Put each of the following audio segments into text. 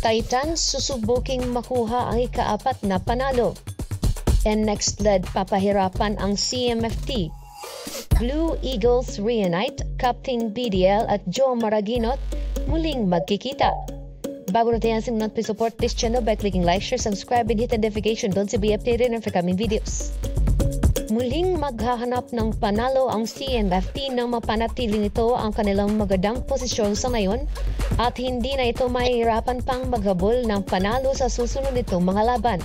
Titans susubuking makuha ang ika-4 na panalo. And next led papahirapan ang CMFT. Blue Eagles reunite, Captain BDL at Joe Maraginot muling magkikita. Bago natin ang not please support this channel by clicking like, share, subscribe, and hit the notification bell to be updated on coming videos. Muling maghahanap ng panalo ang CMFT nang mapanatili nito ang kanilang magandang posisyon sa ngayon at hindi na ito mahihirapan pang maghabol ng panalo sa susunod nitong mga laban.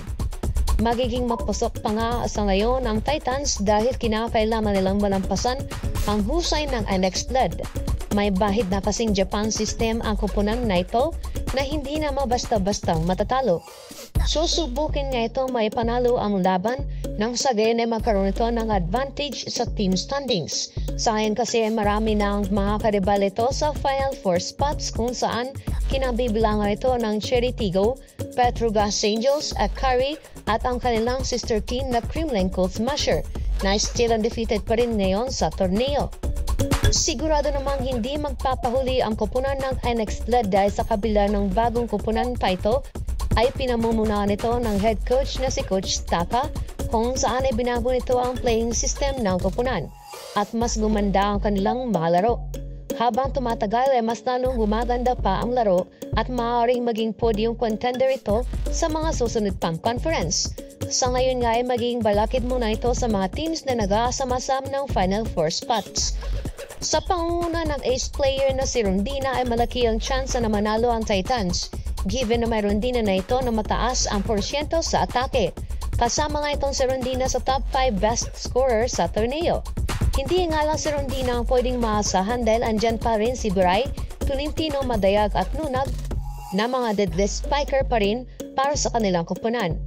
Magiging mapusok pa nga sa ngayon ang Titans dahil kinakailangan nilang malampasan ang husay ng next led. May bahid na kasing Japan system ang koponan na ito na hindi na mabasta-bastang matatalo. Susubukin nga ito may panalo ang laban nang sa gayon ay magkaroon ito ng advantage sa team standings. Sa ngayon kasi marami na ang mga karibal ito sa Final Four spots kung saan kinabibilangan ito ng Cherry Tigo, Petrogas Angels, Akari at ang kanilang sister team na Kremlin Cold Smasher na still undefeated pa rin ngayon sa torneo. Sigurado namang hindi magpapahuli ang koponan ng next led dahil sa kabila ng bagong koponan pa ito ay pinamumunahan nito ng head coach na si Coach Taka kung saan ay binago nito ang playing system ng koponan at mas gumanda ang kanilang mga laro. Habang tumatagal ay mas lalong gumaganda pa ang laro at maaaring maging podium contender ito sa mga susunod pang conference. Sa ngayon nga ay magiging balakid muna ito sa mga teams na nag-aasama-sama ng Final Four spots. Sa pangunguna ng ace player na si Rondina ay malaki ang chance na manalo ang Titans, given na may Rondina na ito na mataas ang porsyento sa atake. Kasama nga itong si Rondina sa top 5 best scorer sa torneo. Hindi nga lang si Rondina ang pwedeng maasahan dahil andyan pa rin si Buray, Tolentino, Madayag at Nunag na mga deadlift spiker pa rin para sa kanilang koponan.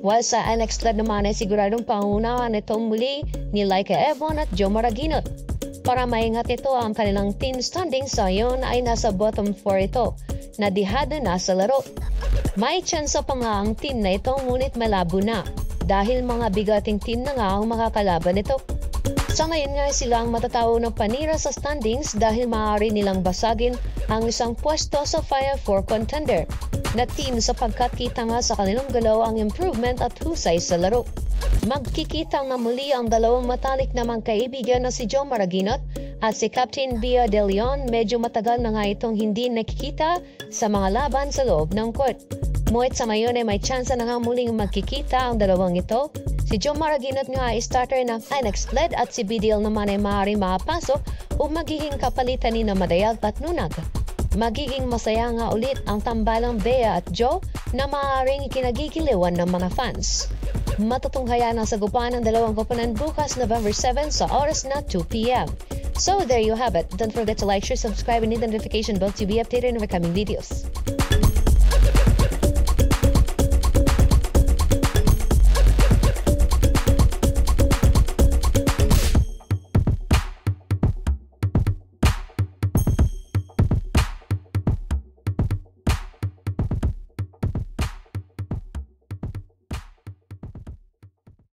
While sa next led naman ay siguradong pangunahan itong muli ni Laika Evon at Joe Maraginot. Para maingat ito ang kanilang team standing sa ngayon ay nasa bottom 4 ito na dihado na sa laro. May tsansa pa nga ang team na ito ngunit malabo na dahil mga bigating team na nga ang makakalaban nito. Sa ngayon nga sila ang matatao ng panira sa standings dahil maaari nilang basagin ang isang pwesto sa Final Four contender na team sapagkat kita nga sa kanilang galaw ang improvement at husay sa laro. Magkikita nga muli ang dalawang matalik namang kaibigan na si Joe Maraginot at si Captain Bia De Leon. Medyo matagal na nga itong hindi nakikita sa mga laban sa loob ng court. Ngunit sa ngayon ay may chance na nga muling magkikita ang dalawang ito. Si Joe Maraginot nga ay starter ng next led at si BDL naman ay maaaring makapasok o magiging kapalitan ni na Madayag at Nunag. Magiging masaya nga ulit ang tambalang Bea at Joe na maaaring kinagigiliwan ng mga fans. Matutunghayan ang sagupan ng dalawang koponan bukas November 7 sa oras na 2 p.m. So there you have it. Don't forget to like, share, subscribe, and hit the notification bell to be updated on our coming videos.